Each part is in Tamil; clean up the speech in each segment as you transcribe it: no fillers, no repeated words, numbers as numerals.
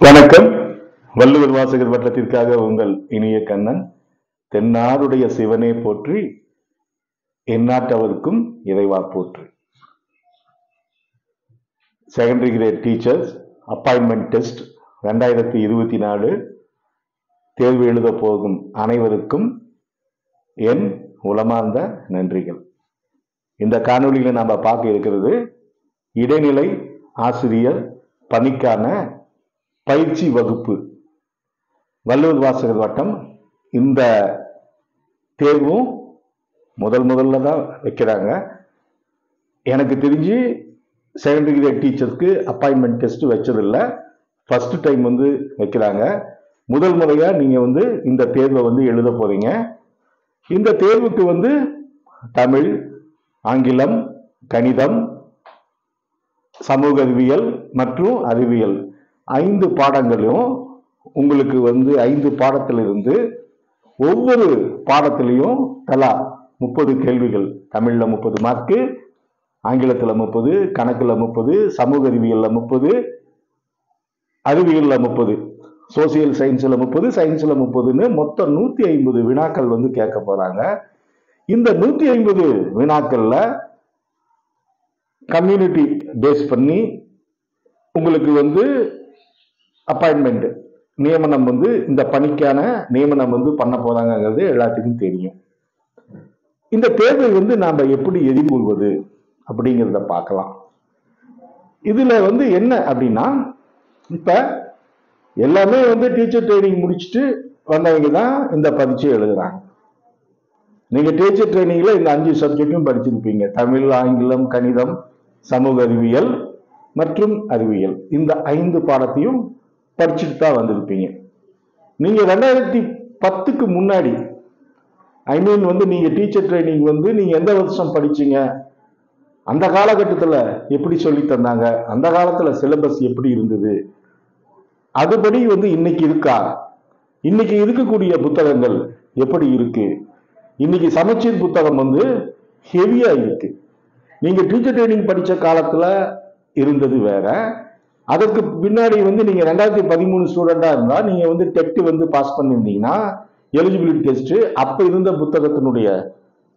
வணக்கம். வள்ளுவர் வாசகர் வட்டத்திற்காக உங்கள் இனிய கண்ணன். தென்னாடுடைய சிவனே போற்றி, எந்நாட்டவருக்கும் இறைவா போற்றி. Secondary great teachers appointment test 2024 தேர்வு எழுத போகும் அனைவருக்கும் என் உளமார்ந்த நன்றிகள். இந்த காணொலியில நாம பார்க்க இருக்கிறது இடைநிலை ஆசிரியர் பணிக்கான பயிற்சி வகுப்பு. வள்ளுவர் வாசகர் வட்டம் இந்த தேர்வும் முதல்ல தான் வைக்கிறாங்க. எனக்கு தெரிஞ்சு செகண்டரி கிரேட் டீச்சருக்கு அப்பாயின்மெண்ட் டெஸ்ட் வச்சதில்லை. ஃபர்ஸ்ட் டைம் வைக்கிறாங்க. முதல் முறையா நீங்க இந்த தேர்வை எழுத போறீங்க. இந்த தேர்வுக்கு தமிழ், ஆங்கிலம், கணிதம், சமூக அறிவியல் மற்றும் அறிவியல் 5 பாடங்களும் உங்களுக்கு 5 பாடத்திலிருந்து ஒவ்வொரு பாடத்திலையும் தலா 30 கேள்விகள். தமிழ்ல 30 மார்க்கு, ஆங்கிலத்துல 30, கணக்குல 30, சமூக அறிவியல்ல 30, அறிவியல்ல 30, சோசியல் சயின்ஸ்ல 30, சயின்ஸ்ல 30ன்னு மொத்தம் 150 வினாக்கள் கேட்க போறாங்க. இந்த 150 வினாக்கள்ல கம்யூனிட்டி பேஸ் பண்ணி உங்களுக்கு அப்பாயின்மெண்ட் நியமனம் இந்த பணிக்கான நியமனம் பண்ண போறாங்கிறது எல்லாத்துக்கும் தெரியும். இந்த தேர்வை நாம எப்படி எதிர்கொள்வது அப்படிங்கிறத பார்க்கலாம். இதுல என்ன அப்படின்னா, இப்ப எல்லாமே டீச்சர் ட்ரைனிங் முடிச்சுட்டு வந்தவங்க தான் இந்த பரீட்சை எழுதுறாங்க. நீங்க டீச்சர் ட்ரைனிங்ல இந்த 5 சப்ஜெக்டும் படிச்சிருப்பீங்க. தமிழ், ஆங்கிலம், கணிதம், சமூக அறிவியல் மற்றும் அறிவியல். இந்த 5 பாடத்தையும் படிச்சுட்டு தான் வந்திருப்பீங்க. நீங்க 2010க்கு முன்னாடி நீங்க டீச்சர் ட்ரைனிங் நீங்க எந்த வருஷம் படிச்சீங்க, அந்த காலகட்டத்துல எப்படி சொல்லி தந்தாங்க, அந்த காலத்துல சிலபஸ் எப்படி இருந்தது, அதுபடி இன்னைக்கு இருக்கா, இன்னைக்கு இருக்கக்கூடிய புத்தகங்கள் எப்படி இருக்கு, இன்னைக்கு சமச்சீர் புத்தகம் ஹெவியா இருக்கு. நீங்க டீச்சர் ட்ரைனிங் படிச்ச காலத்துல இருந்தது வேற. அதற்கு பின்னாடி நீங்க 2013 ஸ்டூடெண்டா இருந்தா நீங்க டெட் பாஸ் பண்ணிருந்தீங்கன்னா எலிஜிபிலிட்டி டெஸ்ட், அப்ப இருந்த புத்தகத்தினுடைய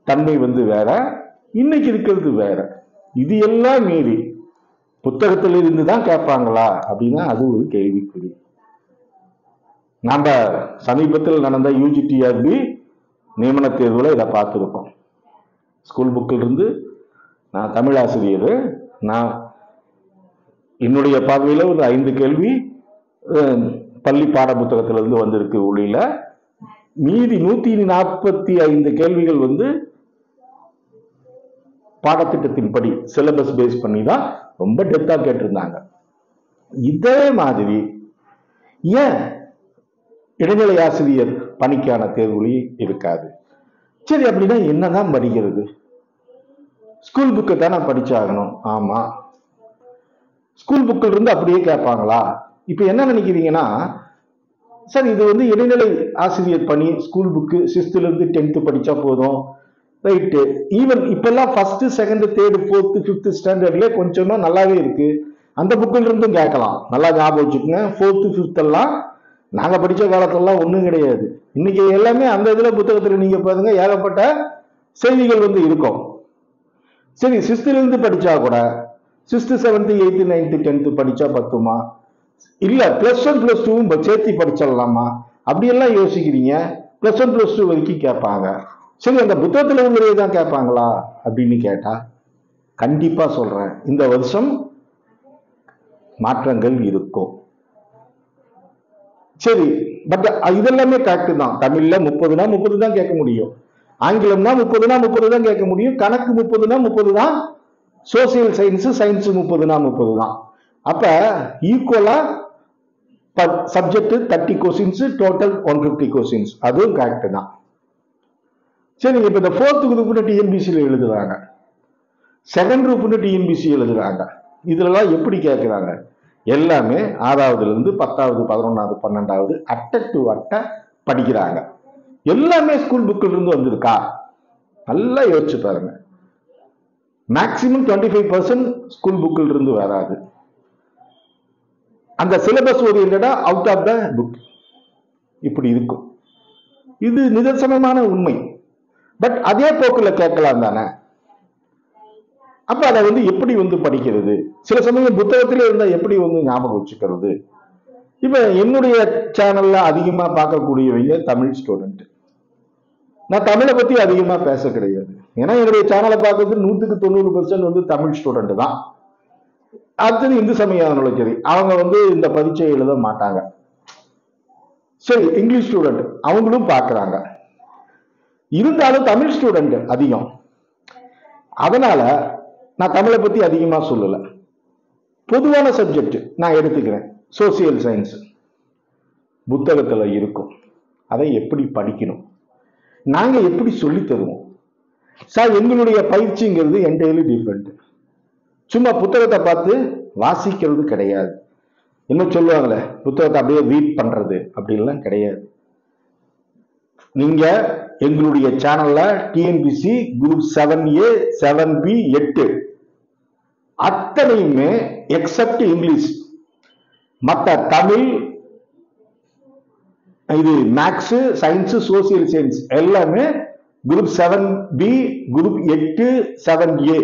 தன்மை வேற, இன்னைக்கு இருக்கிறது வேற. இது எல்லாம் மீறி புத்தகத்தில் இருந்து தான் கேட்பாங்களா அப்படின்னா அது ஒரு கேள்விக்குறி. நாம சமீபத்தில் நடந்த யூஜிடிஆர்பி நியமன தேர்வுல இதை பார்த்திருக்கோம். ஸ்கூல் புக்கில் இருந்து, நான் தமிழ் ஆசிரியர், நான் என்னுடைய பார்வையில ஒரு 5 கேள்வி பள்ளி பாட புத்தகத்திலிருந்து வந்திருக்கு ஒளியில. மீதி 145 கேள்விகள் பாடத்திட்டத்தின்படி சிலபஸ் பேஸ் பண்ணி தான் ரொம்ப டெப்தா கேட்டிருந்தாங்க. இதே மாதிரி ஏன் இடைநிலை ஆசிரியர் பணிக்கான தேர்வுலையும் இருக்காது? சரி, அப்படின்னா என்னதான் படிக்கிறது? ஸ்கூல் புக்கை தானே படிச்சாகணும். ஆமா, ஸ்கூல் புக்கில் இருந்து அப்படியே கேட்பாங்களா? இப்ப என்ன நினைக்கிறீங்கன்னா, சார் இது இடைநிலை ஆசிரியர் பணி, ஸ்கூல் புக்கு 6th இருந்து 10th படிச்சா போதும், ரைட்டு. ஈவன் இப்பெல்லாம் 1st, 2nd, 3rd, 4th, 5th ஸ்டாண்டர்ட்ல கொஞ்சமா நல்லாவே இருக்கு. அந்த புக்கில் இருந்தும் கேட்கலாம். நல்லா ஞாபகம் வச்சுக்கோங்க. 4th, 5th எல்லாம் நாங்க படிச்ச காலத்தெல்லாம் ஒண்ணும் கிடையாது. இன்னைக்கு எல்லாமே அந்த இதுல புத்தகத்துல நீங்க பாருங்க, ஏகப்பட்ட செய்திகள் இருக்கும். சரி, 6th இருந்து படிச்சா கூட 6th, 7th, 8th, 9th, 10th படிச்சா பத்துமா? இல்ல +1, +2 சேர்த்து படிச்சிடலாமா? அப்படியெல்லாம் யோசிக்கிறீங்க. +1, +2 வரைக்கும் கேட்பாங்க. சரி, அந்த புத்தகத்துல உள்ளதான் கேட்பாங்களா அப்படின்னு கேட்டா கண்டிப்பா சொல்றேன், இந்த வருஷம் மாற்றங்கள் இருக்கும். சரி, பட் இதெல்லாமே கரெக்ட் தான். தமிழ்ல 30னா 30 தான் கேட்க முடியும், ஆங்கிலம்னா 30னா 30 தான் கேட்க முடியும், கணக்கு 30னா 30 தான், சோசியல் சயின்ஸ் 30னா 30 தான். அப்ப ஈக்குவலா சப்ஜெக்ட் 30 கொஸ்டின்ஸ், டோட்டல் 150 கொஸ்டின்ஸ். அதுவும் கரெக்ட் தான். சரி, இப்ப இந்த 4th குரூப்னு டிஎன்பிசியில் எழுதுறாங்க, 2nd குரூப்னு டிஎன்பிசி எழுதுறாங்க. இதுலலாம் எப்படி கேட்கிறாங்க? எல்லாமே 6வதுல இருந்து 10வது, 11வது, 12வது அட்டை டு அட்டை படிக்கிறாங்க. எல்லாமே ஸ்கூல் புக்கில் இருந்து வந்திருக்கா? நல்லா யோசிச்சு பாருங்க. மேக்சிமம் 25% ஸ்கூல் புக்கில் இருந்து வராது. அந்த சிலபஸ் ஓரியன்டா அவுட் ஆஃப் த புக் இப்படி இருக்கும். இது நிதர்சனமான உண்மை. பட் அதே போக்குல கேட்கலாம் தானே. அப்ப அதை வந்து எப்படி வந்து படிக்கிறது? சில சமயம் புத்தகத்திலே இருந்தா எப்படி வந்து ஞாபகம் வச்சுக்கிறது? இப்ப என்னுடைய சேனல்ல அதிகமா பார்க்கக்கூடியவங்க தமிழ் ஸ்டூடெண்ட். நான் தமிழை பத்தி அதிகமா பேச கிடையாது. ஏன்னா என்னுடைய சேனலை பார்க்கறது 100% வந்து தமிழ் ஸ்டூடெண்ட் தான். அடுத்தது இந்து சமய சரி, அவங்க வந்து இந்த பரீட்சை எழுத மாட்டாங்க. சரி, இங்கிலீஷ் ஸ்டூடெண்ட் அவங்களும் பார்க்கறாங்க. இருந்தாலும் தமிழ் ஸ்டூடெண்ட் அதிகம். அதனால நான் தமிழை பத்தி அதிகமா சொல்லல. பொதுவான சப்ஜெக்ட் நான் எடுத்துக்கிறேன். சோசியல் சயின்ஸ் புத்தகத்துல இருக்கும். அதை எப்படி படிக்கணும், நாங்க எப்படி சொல்லி தருவோம் சார்? எங்களுடைய பயிற்சிங்கிறது என்டையர்லி டிஃபரெண்ட். சும்மா புத்தகத்தை பார்த்து வாசிக்கிறது கிடையாது. என்ன சொல்லுவாங்களே, புத்தகத்தை அப்படியே ரீட் பண்றது அப்படின்லாம் கிடையாது. நீங்க எங்களுடைய சேனல்ல டிஎன்பிசி குரூப் 7A 7B 8 அத்தனையுமே எக்ஸப்ட் இங்கிலீஷ், மற்ற தமிழ், இது மேக்ஸ், சயின்ஸ், சோசியல் சயின்ஸ் எல்லாமே group 7B group 8 7A.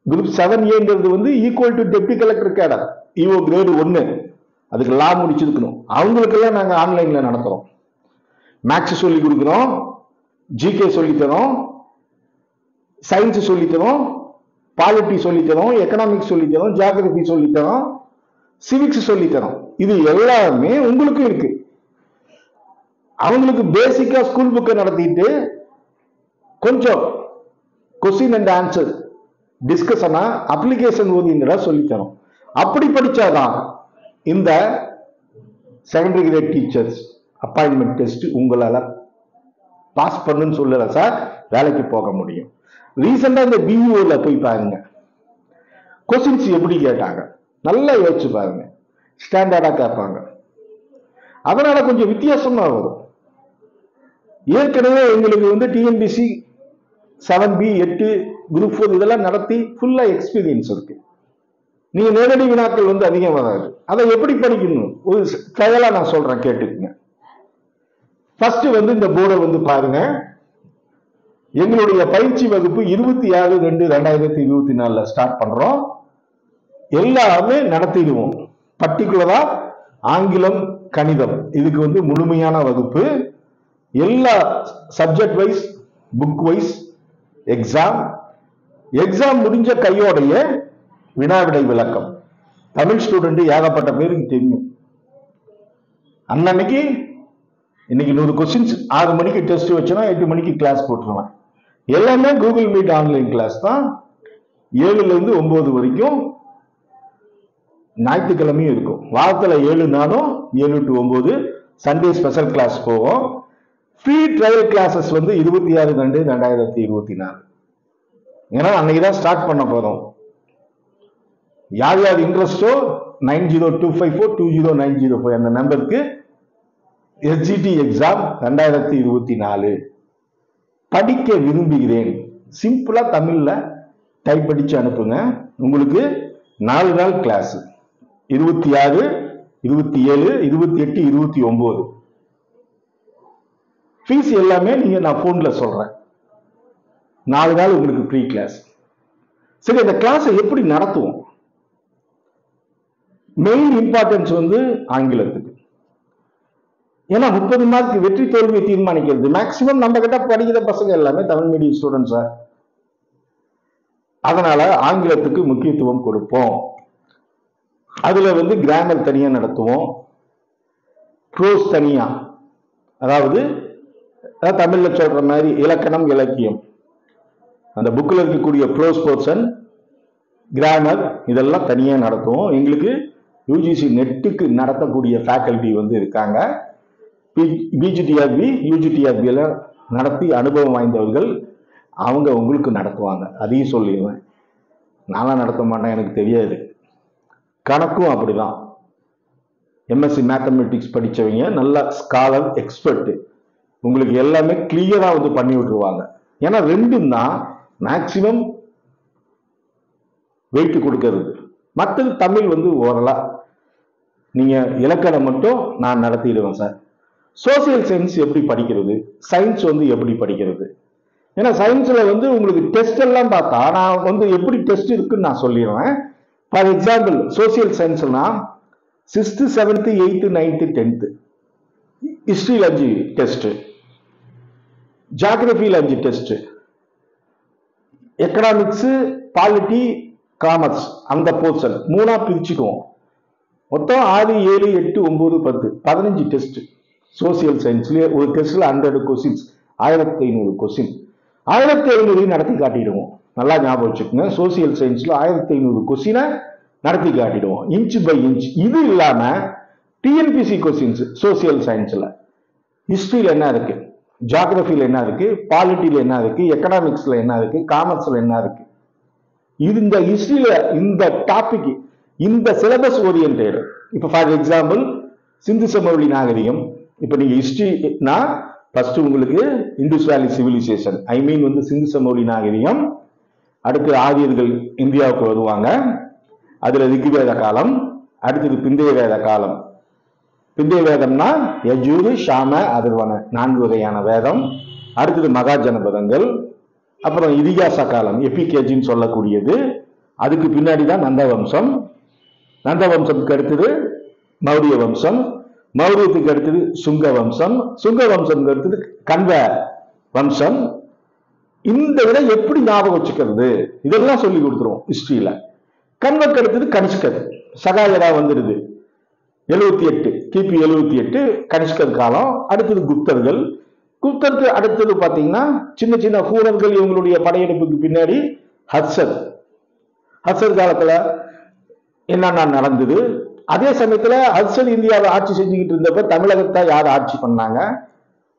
Group 7Aங்கிறது வந்து equal to deputy collector cadre EO grade 1. அதுக்கு லா முடிச்சிருக்கணும். அவங்களுக்கெல்லாம் நாங்கள் ஆன்லைன்ல நடத்துறோம். மேக்ஸ் சொல்லி கொடுக்குறோம், ஜிகே சொல்லித்தரோம், சயின்ஸ் சொல்லித்தரோம், பாலிட்டி சொல்லித்தரோம், எக்கனாமிக்ஸ் சொல்லித்தரோம், ஜியாகிரபி சொல்லித்தரோம், சிவிக்ஸ் சொல்லித்தரோம். இது எல்லாமே உங்களுக்கு இருக்கு. அவங்களுக்கு பேசிக்கா ஸ்கூல் புக்கை நடத்திட்டு கொஞ்சம் கொஸ்டின் அண்ட் ஆன்சர் டிஸ்கஷனா அப்ளிகேஷன் ஓரியன்டா சொல்லித்தரோம். அப்படி படிச்சாதான் இந்த secondary great teachers appointment test உங்களால பாஸ் பண்ணுன்னு சொல்லல சார், வேலைக்கு போக முடியும். ரீசெண்டா இந்த பிஇஓல போய் பாருங்க, கொஸ்டின்ஸ் எப்படி கேட்டாங்க நல்லா யோசிச்சு பாருங்க. ஸ்டாண்டர்டா கேட்பாங்க. அதனால கொஞ்சம் வித்தியாசமா வரும். ஏற்கனவே எங்களுக்கு வந்து டிஎன்பிசி 7B 8 குரூப் 4 இதெல்லாம் நடத்தி ஃபுல்லா எக்ஸ்பீரியன்ஸ் இருக்கு. நீங்க நேரடி வினாக்கள் வந்து அதிகம் வராது. அதை எப்படி படிக்கணும் ஒரு ட்ரையலா நான் சொல்றேன், கேட்டுக்குங்க. ஃபர்ஸ்ட் வந்து இந்த போர்டை வந்து பாருங்க. எங்களுடைய பயிற்சி வகுப்பு 26/2/2024 ஸ்டார்ட் பண்றோம். எல்லாமே நடத்திடுவோம். பர்டிகுலரா ஆங்கிலம், கணிதம் இதுக்கு வந்து முழுமையான வகுப்பு. எல்லா subject wise, book wise exam முடிஞ்ச கையோடைய வினாவிடை விளக்கம். தமிழ் ஸ்டூடெண்ட் ஏகப்பட்ட பேருக்கு தெரியும். அன்னைக்கு இன்னைக்கு 100 கொஸ்டின்ஸ் 6 மணிக்கு டெஸ்ட் வச்சோன்னா 8 மணிக்கு கிளாஸ் போட்டுருவேன். எல்லாமே கூகுள் மீட் ஆன்லைன் கிளாஸ் தான். 7ல இருந்து 9 வரைக்கும். ஞாயிற்றுக்கிழமையும் இருக்கும். வாரத்துல 7 நாளும் 7 to 9 சண்டே ஸ்பெஷல் கிளாஸ் போவோம். ஃப்ரீ ட்ரையல் கிளாஸஸ் வந்து 26/2/2024. ஏன்னா அன்னைக்குதான் ஸ்டார்ட் பண்ண போறோம். யார் யார் இன்ட்ரெஸ்டோ 9025420905 அந்த நம்பருக்கு எஸ்ஜிடி எக்ஸாம் 2024 படிக்க விரும்புகிறேன் சிம்பிளா தமிழ்ல டைப் படிச்சு அனுப்புங்க. உங்களுக்கு 4 நாள் கிளாஸ் 26, 27, 28, 29. ஃபீஸ் எல்லாமே நீங்க நான் போன்ல சொல்றேன். 4 நாள் உங்களுக்கு ஃப்ரீ கிளாஸ். சரி, இந்த கிளாஸை எப்படி நடத்துவோம்? மெயின் இம்பார்ட்டன்ஸ் வந்து ஆங்கிலத்துக்கு. ஏன்னா 30 மார்க் வெற்றி தோல்வியை தீர்மானிக்கிறது. மேக்சிமம் நம்ம கிட்ட படிக்கிற பசங்க எல்லாமே தமிழ் மீடியம் ஸ்டூடெண்ட்ஸா. அதனால ஆங்கிலத்துக்கு முக்கியத்துவம் கொடுப்போம். அதுல வந்து கிராமர் தனியா நடத்துவோம், ப்ரோஸ் தனியா. அதாவது தமிழ்ல சொல்ற மாதிரி இலக்கணம், இலக்கியம், அந்த புக்கில் இருக்கக்கூடிய ப்ரோஸ் போர்ஷன், கிராமர் இதெல்லாம் தனியா நடத்துவோம். எங்களுக்கு யூஜிசி நெட்டுக்கு நடத்தக்கூடிய ஃபேக்கல்டி வந்து இருக்காங்க. பிஜிடிஆர்பி, யூஜிடிஆர்பி எல்லாம் நடத்தி அனுபவம் வாய்ந்தவர்கள். அவங்க உங்களுக்கு நடத்துவாங்க. அதையும் சொல்லிடுவேன். நான்லாம் நடத்த மாட்டேன், எனக்கு தெரியாது. கணக்கும் அப்படிதான். எம்எஸ்சி மேத்தமெட்டிக்ஸ் படிச்சவங்க நல்ல ஸ்காலர், எக்ஸ்பர்ட், உங்களுக்கு எல்லாமே கிளியரா வந்து பண்ணி விட்டுருவாங்க. ஏன்னா 2 தான் மேக்சிமம் வெயிட் கொடுக்கிறது. மற்றது தமிழ் வந்து ஓரளா நீங்க இலக்கணம் மட்டும் நான் நடத்திடுவேன் சார். சோசியல் சயின்ஸ் எப்படி படிக்கிறது, சயின்ஸ் வந்து எப்படி படிக்கிறது? ஏன்னா சயின்ஸ்ல வந்து உங்களுக்கு டெஸ்ட் எல்லாம் பார்த்தா நான் வந்து எப்படி டெஸ்ட் இருக்குன்னு நான் சொல்லிடுவேன். ஃபார் எக்ஸாம்பிள் சோசியல் சயின்ஸ்னா 6th 7th 8th 9th 10th ஹிஸ்டரியில் 5 டெஸ்ட், ஜியாகிரபியில் 5 டெஸ்ட், எக்கனாமிக்ஸ் பாலிட்டி காமர்ஸ் அந்த போர்ஷன் 3ஆ பிரிச்சுக்குவோம். மொத்தம் 6 7 8 9 10 15 டெஸ்ட். சோசியல் சயின்ஸ்லயே ஒரு டெஸ்ட்ல 100 கொஸ்டின்ஸ், 1500 கொஸ்டின், 1500 நடத்தி காட்டிடுவோம். நல்லா ஞாபகம் வச்சுக்கோங்க, சோசியல் சயின்ஸ்ல 1500 கொஸ்டினை நடத்தி காட்டிடுவோம் இன்ச் பை இன்ச். இது இல்லாம டிஎன்பிசி கொஸ்டின்ஸ் சோசியல் சயின்ஸ்ல ஹிஸ்டரியில என்ன இருக்கு, ஜியாகிரபியில் என்ன இருக்கு, பாலிட்டியில என்ன இருக்கு, எக்கனாமிக்ஸ்ல என்ன இருக்கு, காமர்ஸ்ல என்ன இருக்கு. இது இந்த ஹிஸ்டரியில இந்த டாபிக் இந்த சிலபஸ் ஓரியன்டட். இப்ப ஃபார் எக்ஸாம்பிள் சிந்து சமவெளி நாகரிகம், இப்ப நீங்க ஹிஸ்டரினா ஃபர்ஸ்ட் உங்களுக்கு இண்டஸ் வேலி சிவிலைசேஷன், ஐ மீன் வந்து சிந்து சமவெளி நாகரிகம். அடுத்து ஆரியர்கள் இந்தியாவுக்கு வருவாங்க, அதுல ரிக்வேத காலம், அடுத்தது பிந்தைய வேத காலம். பிந்தைய வேதம்னா யஜூர் ஷாம அதர்வன 4 வகையான வேதம். அடுத்தது மகாஜனபதங்கள், அப்புறம் இதிகாச காலம் எபிகேஜின்னு சொல்லக்கூடியது. அதுக்கு பின்னாடி தான் நந்த வம்சம், நந்த வம்சத்துக்கு அடுத்தது மௌரிய வம்சம், மௌரியத்துக்கு அடுத்தது சுங்க வம்சம், சுங்க வம்சத்துக்கு அடுத்தது கண்வ வம்சம். இந்த இதை எப்படி ஞாபகம் வச்சுக்கிறது இதெல்லாம் சொல்லி கொடுத்துருவோம் ஹிஸ்டரியில. கண்வக்கு அடுத்தது கனிஷ்கர், சகாயரா வந்துடுது 78 கிபி 78 கனிஷ்கர் காலம். அடுத்தது குப்தர்கள், குப்தருக்கு அடுத்தது பாத்தீங்கன்னா சின்ன சின்ன ஹூரர்கள் இவங்களுடைய படையெடுப்புக்கு பின்னாடி ஹர்ஷர், ஹர்ஷர் காலத்துல என்னென்ன நடந்தது. அதே சமயத்துல ஹர்ஷர் இந்தியாவை ஆட்சி செஞ்சுக்கிட்டு இருந்தப்ப தமிழகத்தை யார் ஆட்சி பண்ணாங்க?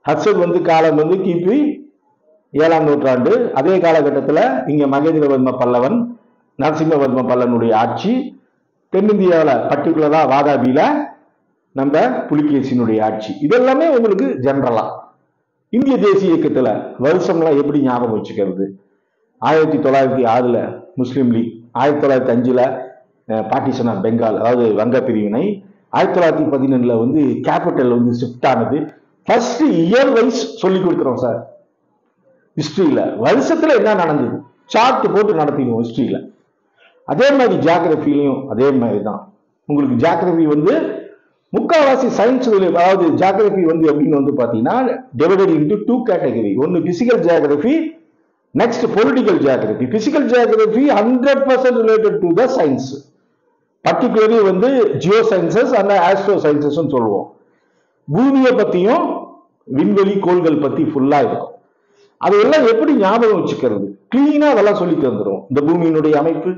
ஹர்ஷர் வந்து காலம் வந்து கிபி 7ஆம் நூற்றாண்டு. அதே காலகட்டத்துல இங்க மகேந்திரவர்ம பல்லவன், நரசிம்மவர்ம பல்லவனுடைய ஆட்சி. தென்னிந்தியாவில் பர்டிகுலரா வாதாபியில நம்ம புலிகேசினுடைய ஆட்சி. இதெல்லாமே உங்களுக்கு ஜெனரலா. இந்திய தேசிய இயக்கத்துல வருஷம்லாம் எப்படி ஞாபகம் வச்சுக்கிறது? 1906 முஸ்லீம் லீக், 1905 பார்ட்டிஷன் ஆஃப் பெங்கால் அதாவது வங்க பிரிவினை, 1911 வந்து கேபிட்டல் வந்து ஷிஃப்ட் ஆனது. ஃபர்ஸ்ட் இயர் வைஸ் சொல்லி கொடுக்குறோம் சார் ஹிஸ்டரியில. வருஷத்துல என்ன நடந்தது சார்ட் போட்டு நடத்திடுவோம் ஹிஸ்டரியில. அதே மாதிரி ஜியாகிரபிலையும் அதே மாதிரி தான். உங்களுக்கு ஜியாகிரபி வந்து முக்கால்வாசி சயின்ஸ், அதாவது ஜியாகிரபி வந்து எப்படின்னு வந்து பாத்தீங்கன்னா டிவைடட் இன்டு 2 கேட்டகரி. ஒன்னு physical geography, next political geography. Physical geography 100% related to the science, particularly வந்து geo sciences and astro sciences சொல்லுவோம். பூமியை பத்தியும் விண்வெளி கோள்கள் பத்தி ஃபுல்லா இருக்கும். அதெல்லாம் எப்படி ஞாபகம் வச்சுக்கிறது? கிளீனா அதெல்லாம் சொல்லி தந்துடும். இந்த பூமியினுடைய அமைப்பு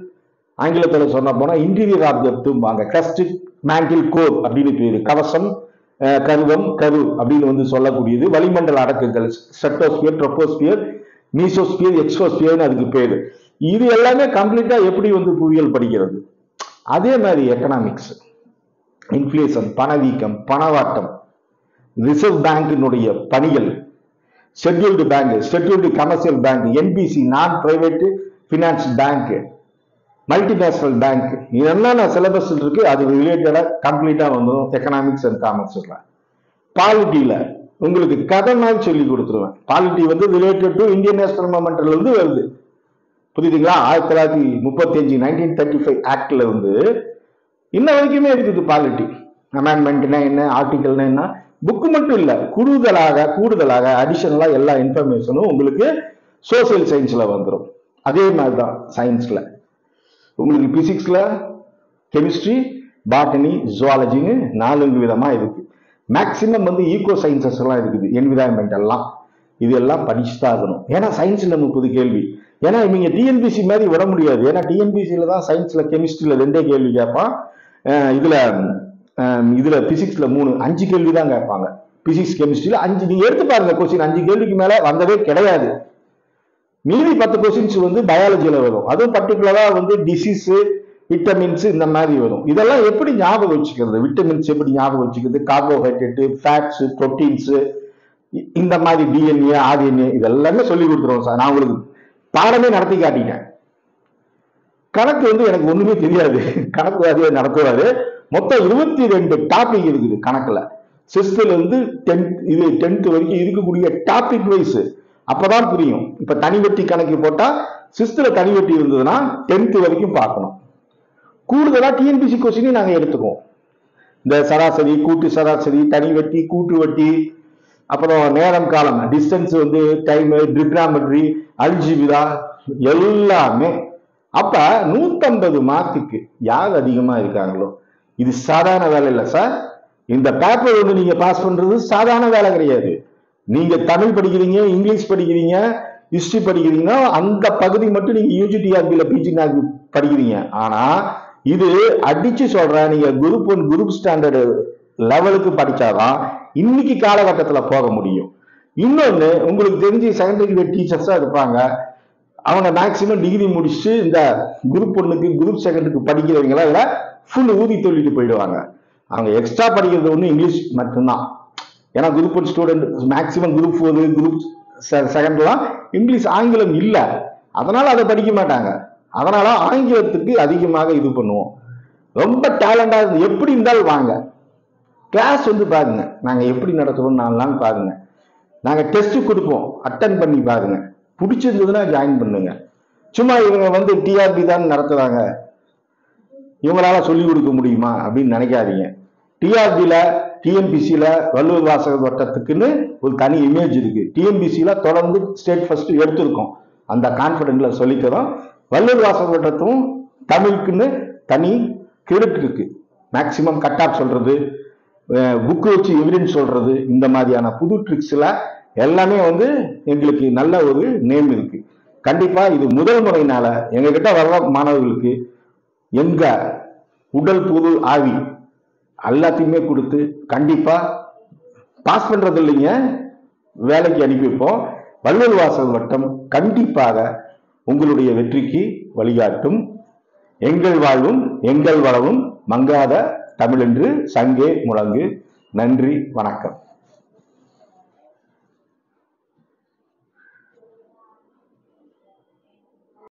ஆங்கிலத்தில் சொன்ன போனா இன்டீரியர் ஆப்ஜெக்ட்பாங்க, கிரஸ்ட் மேண்டில் கோர் அப்படின்னு பேரு. கவசம், கருவம், கரு அப்படின்னு வந்து சொல்லக்கூடியது. வளிமண்டல அடக்குகள் ஸ்ட்ராட்டோஸ்பியர், ட்ரோபோஸ்பியர், மீசோஸ்பியர், எக்ஸோஸ்பியர்னு அதுக்கு பேரு. இது எல்லாமே கம்ப்ளீட்டா எப்படி வந்து புவியியல் படிக்கிறது. அதே மாதிரி எக்கனாமிக்ஸ், இன்ஃப்ளேஷன், பணவீக்கம், பணவாட்டம், ரிசர்வ் பேங்கினுடைய பணிகள், scheduled bank, scheduled commercial bank, NBC non private finance bank, multinational bank, என்னென்ன சிலபஸ் இருக்கு அது ரிலேட்டடா கம்ப்ளீட்டா வந்துடும் எக்கனாமிக்ஸ் அண்ட் காமர்ஸ்ல. பாலிட்டியில உங்களுக்கு கதை மாதிரி சொல்லி கொடுத்துருவேன். பாலிட்டி வந்து ரிலேட்டட் டு இந்தியன் நேஷனல் மூவ்மெண்ட்ல இருந்து வருது, புரியுதுங்களா? 1935 1935 ஆக்ட்ல இருந்து இன்ன வரைக்குமே இருக்குது பாலிட்டி. அமெண்ட்மெண்ட்னா என்ன, ஆர்டிகல்னா என்ன, புக்கு மட்டும் இல்ல, கூடுதலாக அடிஷனலா எல்லா இன்ஃபர்மேஷனும் உங்களுக்கு சோசியல் சயின்ஸ்ல வந்துடும். அதே மாதிரிதான் சயின்ஸ்ல உங்களுக்கு பிசிக்ஸ்ல கெமிஸ்ட்ரி, பாட்டனி, ஜுவாலஜின்னு 4 விதமா இருக்கு. மேக்சிமம் வந்து ஈகோ சயின்சஸ் எல்லாம் இருக்குது, என்விரான்மெண்ட் எல்லாம். இது எல்லாம் படிச்சுதான் இருக்கணும். ஏன்னா சயின்ஸ்ல 30 கேள்வி. ஏன்னா இவங்க டிஎன்பிசி மாதிரி விட முடியாது. ஏன்னா டிஎன்பிசியில தான் சயின்ஸ்ல கெமிஸ்ட்ரியில 2 கேள்வி கேட்பான், இதுல பிசிக்ஸ்ல 5 கேள்வி தான் கேட்பாங்க. பிசிக்ஸ் கெமிஸ்ட்ரியில 5 நீங்க எடுத்து பாருங்க கொஸ்டின், 5 கேள்விக்கு மேல வந்ததே கிடையாது. மீதி 10 கொஸ்டின்ஸ் வந்து பயாலஜியில வரும். அதுவும் பர்டிகுலரா வந்து டிசீஸ், விட்டமின்ஸ் இந்த மாதிரி வரும். இதெல்லாம் எப்படி ஞாபகம் வச்சுக்கிறது? விட்டமின்ஸ் எப்படி ஞாபகம் வச்சுக்கிறது? கார்போஹைட்ரேட், ஃபேட்ஸ், புரோட்டீன்ஸ், இந்த மாதிரி டிஎன்ஏ, ஆர்என்ஏ இதெல்லாமே சொல்லி கொடுத்துருவோம் சார். நான் உங்களுக்கு பாடமே நடத்தி காட்டிட்டேன். கணக்கு வந்து எனக்கு ஒண்ணுமே தெரியாது, கணக்கு வாதியை நடத்துவாரு. மொத்தம் 22 டாபிக் இருக்குது கணக்குல. சிக்ஸ்த்ல இருந்து 10th வரைக்கும் இருக்கக்கூடிய டாபிக் வைஸ். அப்பதான் புரியும். இப்ப தனிவட்டி கணக்கு போட்டா சிக்ஸ்த்ல தனிவட்டி இருந்ததுன்னா 10th வரைக்கும் பார்க்கணும். கூடுதலா டிஎன்பிசி கொஸ்டின் நாங்க எடுத்துக்குவோம். இந்த சராசரி, கூட்டு சராசரி, தனி வட்டி, கூட்டு வட்டி, அப்புறம் நேரம் காலம், டிஸ்டன்ஸ் வந்து டைம், ட்ரிக்னாமெட்ரி, அல்ஜிபிரா எல்லாமே. அப்ப 150 மார்க்குக்கு யார் அதிகமா இருக்காங்களோ, இது சாதாரண வேலை இல்லை சார். இந்த பேப்பர் வந்து நீங்க பாஸ் பண்றது சாதாரண வேலை கிடையாது. நீங்க தமிழ் படிக்கிறீங்க, இங்கிலீஷ் படிக்கிறீங்க, ஹிஸ்டரி படிக்கிறீங்கன்னா அந்த பகுதி மட்டும் நீங்க யூஜிடிஆர்பில பிஜிஆர்பி படிக்கிறீங்க. ஆனா இது அடிச்சு சொல்றேன், நீங்க குரூப் 1 குரூப் ஸ்டாண்டர்டு லெவலுக்கு படிச்சாதான் இன்னைக்கு காலகட்டத்துல போக முடியும். இன்னொன்னு, உங்களுக்கு தெரிஞ்சு செகண்டரி கிரேட் டீச்சர்ஸா இருப்பாங்க. அவங்க மேக்சிமம் டிகிரி முடிச்சுட்டு இந்த குரூப் 1க்கு குரூப் செகண்டுக்கு படிக்கிறவங்கள அதுல ஃபுல் ஊதி சொல்லிட்டு போயிடுவாங்க. அவங்க எக்ஸ்ட்ரா படிக்கிறது ஒண்ணு இங்கிலீஷ் மட்டும்தான். ஏன்னா group 1 student maximum group 4 group செகண்ட்லாம் இங்கிலீஷ் ஆங்கிலம் இல்லை, அதனால அதை படிக்க மாட்டாங்க. அதனால ஆங்கிலத்துக்கு அதிகமாக இது பண்ணுவோம். ரொம்ப டேலண்டா எப்படி இருந்தாலும் வாங்க, கிளாஸ் வந்து பாருங்க, நாங்க எப்படி நடத்துவோம் 4 நாள் பாருங்க. நாங்க டெஸ்ட் கொடுப்போம், அட்டன் பண்ணி பாருங்க. பிடிச்சிருந்ததுன்னா ஜாயின் பண்ணுங்க. சும்மா இவங்க வந்து டிஆர்பி தான் நடத்துறாங்க, இவங்களால சொல்லிக் கொடுக்க முடியுமா அப்படின்னு நினைக்காதீங்க. டிஆர்பில டிஎன்பிசியில வள்ளுவர் வாசகர் வட்டத்துக்குன்னு ஒரு தனி இமேஜ் இருக்கு. டிஎன்பிசியில தொடர்ந்து ஸ்டேட் ஃபர்ஸ்ட் எடுத்திருக்கோம், அந்த கான்பிடென்ட்ல சொல்லிக்கிறோம். வள்ளுவர் வாசகர் வட்டத்தும் தமிழுக்குன்னு தனி கிரெடிட் இருக்கு. மேக்சிமம் கட் ஆஃப் சொல்றது, புக்கு வச்சு எவிடன்ஸ் சொல்றது, இந்த மாதிரியான புது ட்ரிக்ஸ்ல எல்லாமே வந்து எங்களுக்கு நல்ல ஒரு நேம் இருக்கு. கண்டிப்பா இது முதல் முறையினால எங்ககிட்ட வர்ற மாணவர்களுக்கு எங்க உடல் பொருள் ஆவி எல்லாத்தையுமே கொடுத்து கண்டிப்பா பாஸ் பண்றது இல்லைங்க, வேலைக்கு அனுப்பி வைப்போம். வள்ளுவர் வாசகர் வட்டம் கண்டிப்பாக உங்களுடைய வெற்றிக்கு வழிகாட்டும். எங்கள் வாழ்வும் எங்கள் வளவும் மங்காத தமிழென்று சங்கே முழங்கு. நன்றி, வணக்கம்.